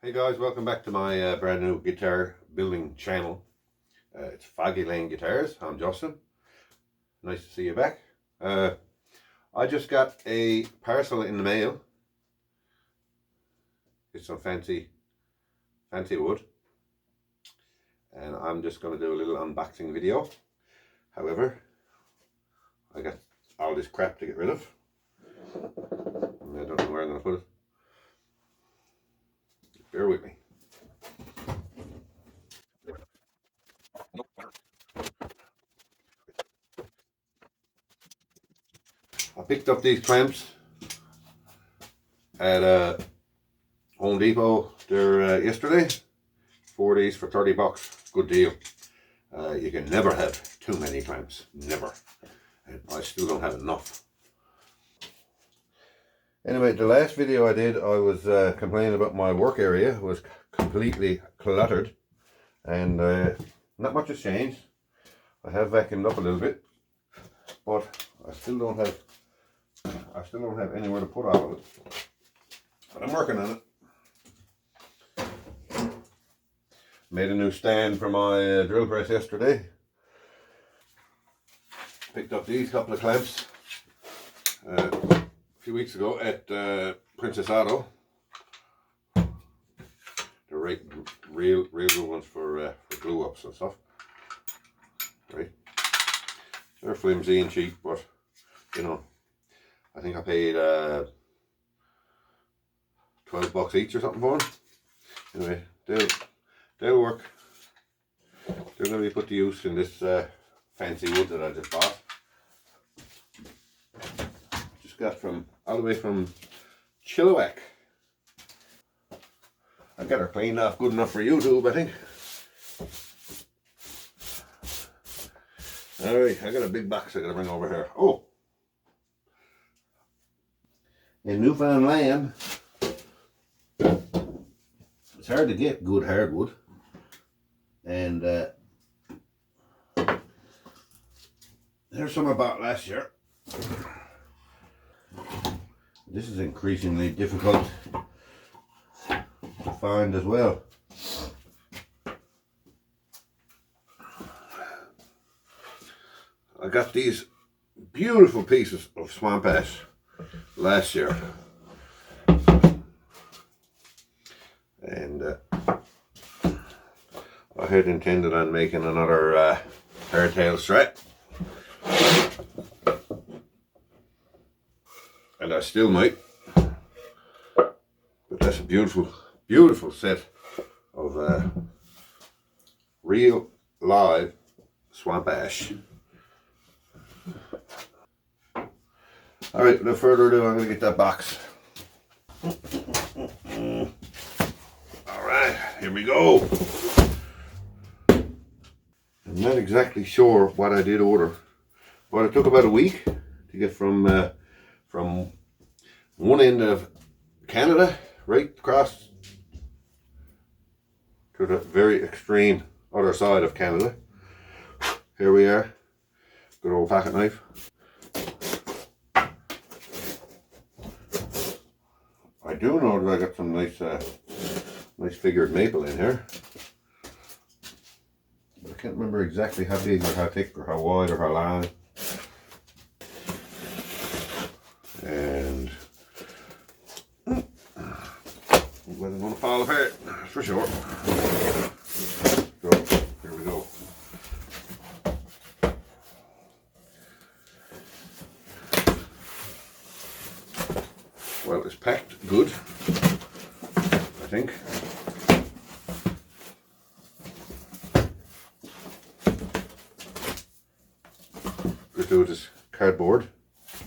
Hey guys, welcome back to my brand new guitar building channel. It's Foggy Lane Guitars. I'm Justin. Nice to see you back. I just got a parcel in the mail. It's some fancy wood, and I'm just going to do a little unboxing video. However, I got all this crap to get rid of. I don't know where I'm going to put it. Bear with me. I picked up these clamps at Home Depot there yesterday. 4 days for 30 bucks. Good deal. You can never have too many clamps. Never. And I still don't have enough. Anyway, the last video I did, I was complaining about my work area. It was completely cluttered. And not much has changed. I have vacuumed up a little bit. But I still don't have anywhere to put all of it. But I'm working on it. Made a new stand for my drill press yesterday. Picked up these couple of clamps a few weeks ago at Princess Auto. They're real good ones for glue ups and stuff. Right? They're flimsy and cheap, but you know, I think I paid 12 bucks each or something for them. Anyway, they'll work. They're going to be put to use in this fancy wood that I just bought. Just got all the way from Chilliwack. I got her cleaned off good enough for YouTube, I think. Alright, I got a big box I gotta bring over here. Oh! In Newfoundland, it's hard to get good hardwood. And there's some I bought last year. This is increasingly difficult to find as well. I got these beautiful pieces of swamp ash last year. And I had intended on making another hardtail strat. And I still might. But that's a beautiful set of real live swamp ash. Alright, without further ado, I'm going to get that box. Alright, here we go. I'm not exactly sure what I did order, but it took about a week to get from one end of Canada right across to the very extreme other side of Canada. Here we are. Good old pocket knife. I do know that I got some nice figured maple in here. I can't remember exactly how big or how thick or how wide or how long. And it wasn't going to fall apart, for sure. So, here we go. Well, it's packed good, I think. Gratuitous cardboard.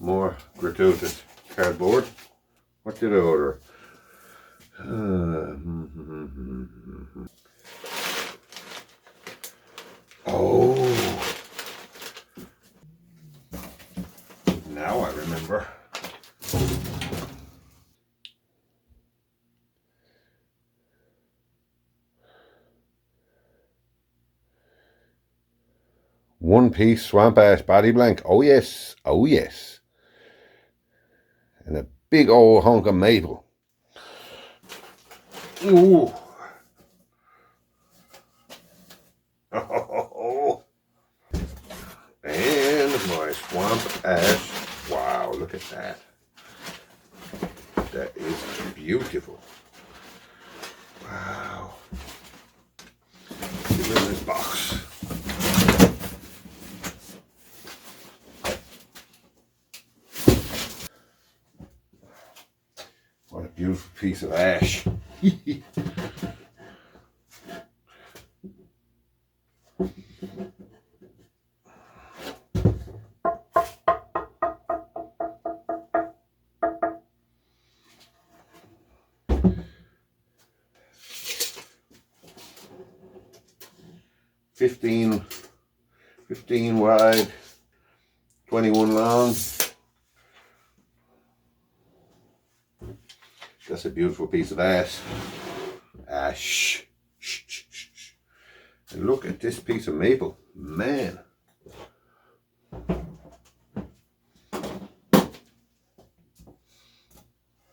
More gratuitous cardboard. What did I order? Oh, now I remember. One piece swamp ash body blank. Oh yes, oh yes. And a big old hunk of maple. Ooh. Oh. And my swamp ash. Wow, look at that. That is beautiful. Wow. Get rid of this box. What a beautiful piece of ash. 15 wide, 21 long. That's a beautiful piece of ash. Ash. And look at this piece of maple. Man.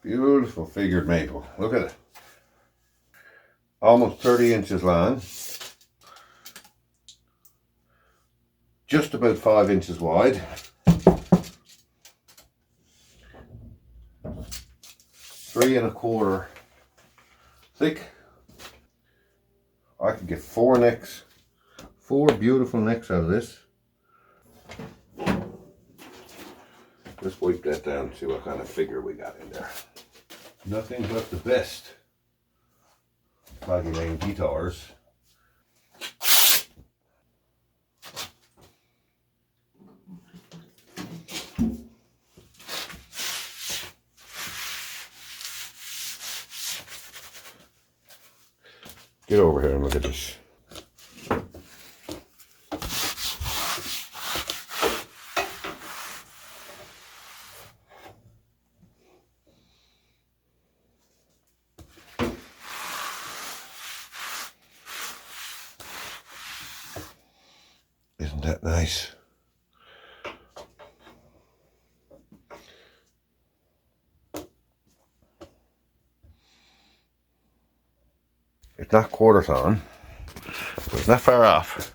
Beautiful figured maple. Look at it. Almost 30 inches long. Just about 5 inches wide. 3 1/4 thick. I could get 4 necks, 4 beautiful necks out of this. Let's wipe that down and see what kind of figure we got in there. Nothing but the best Flaggy Lane guitars. Get over here and look at this. Isn't that nice? It's not quarter tone, but it's not far off.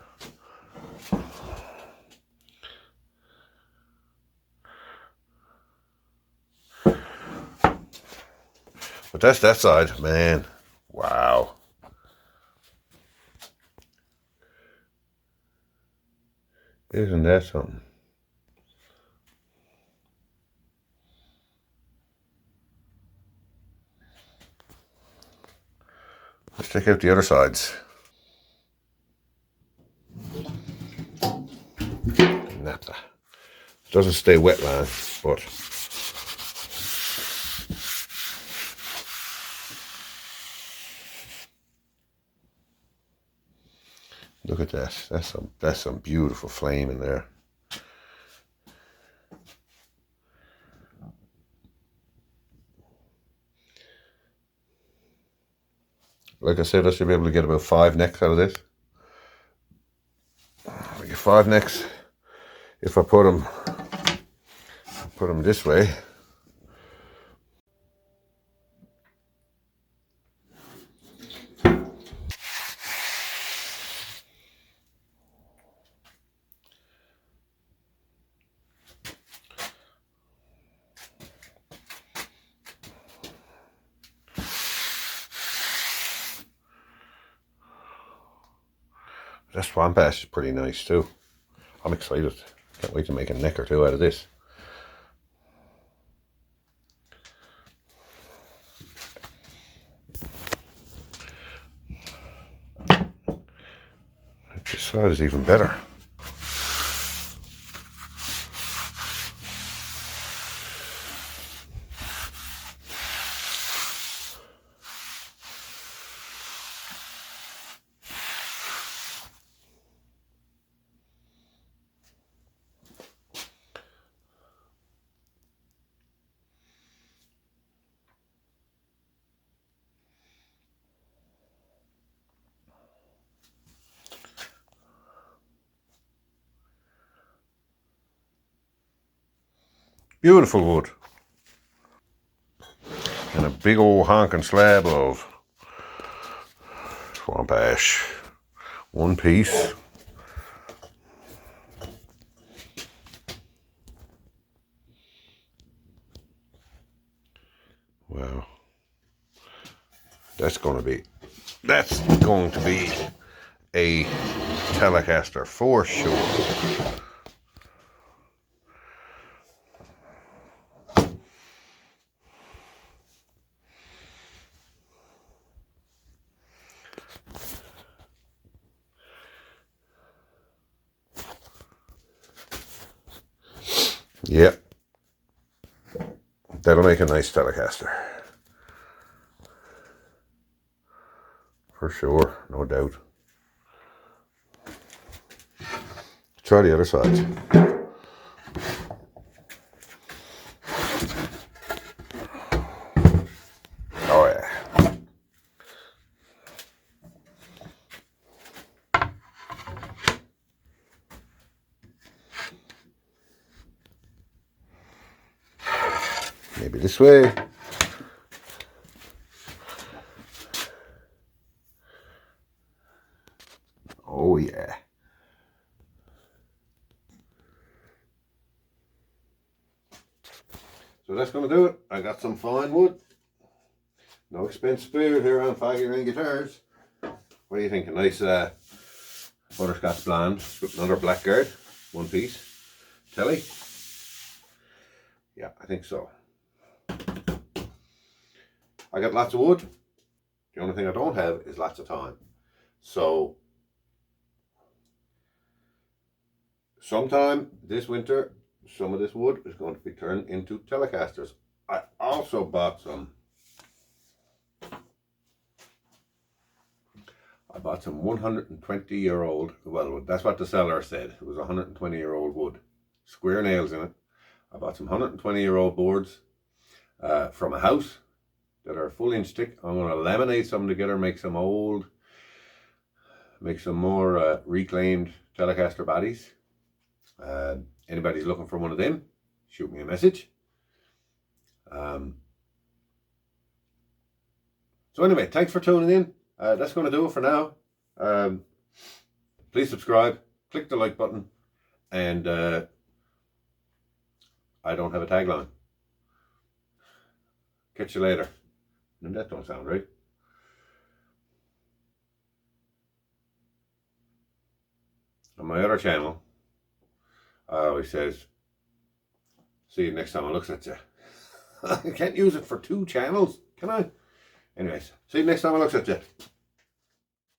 But that's that side, man. Wow. Isn't that something? Let's check out the other sides. Naphtha. It doesn't stay wet long, but look at that. That's some beautiful flame in there. Like I said, I should be able to get about 5 necks out of this. I get 5 necks if I put them this way. That swamp ash is pretty nice too. I'm excited. Can't wait to make a neck or two out of this. This side is even better. Beautiful wood. And a big old honking slab of Swamp ash. One piece. Wow. That's going to be a Telecaster for sure. Yep. That'll make a nice Telecaster. For sure, no doubt. Try the other side. Oh yeah. Maybe this way. Oh yeah. So that's going to do it. I got some fine wood. No expense spared here on Foggy Rain Guitars. What do you think? A nice butterscotch blonde with another blackguard. One piece. Telly? Yeah, I think so. I got lots of wood. The only thing I don't have is lots of time. So sometime this winter, some of this wood is going to be turned into Telecasters. I also bought some. I bought some 120-year-old, well, that's what the seller said. It was 120-year-old wood. Square nails in it. I bought some 120-year-old boards from a house that are full inch thick. I'm going to laminate some together, make some more reclaimed Telecaster bodies. Anybody's looking for one of them, shoot me a message. So anyway, thanks for tuning in. That's going to do it for now. Please subscribe, click the like button, and I don't have a tagline. Catch you later. And that don't sound right. On my other channel, I always says, see you next time I looks at you. I can't use it for 2 channels, can I? Anyways, see you next time I looks at you.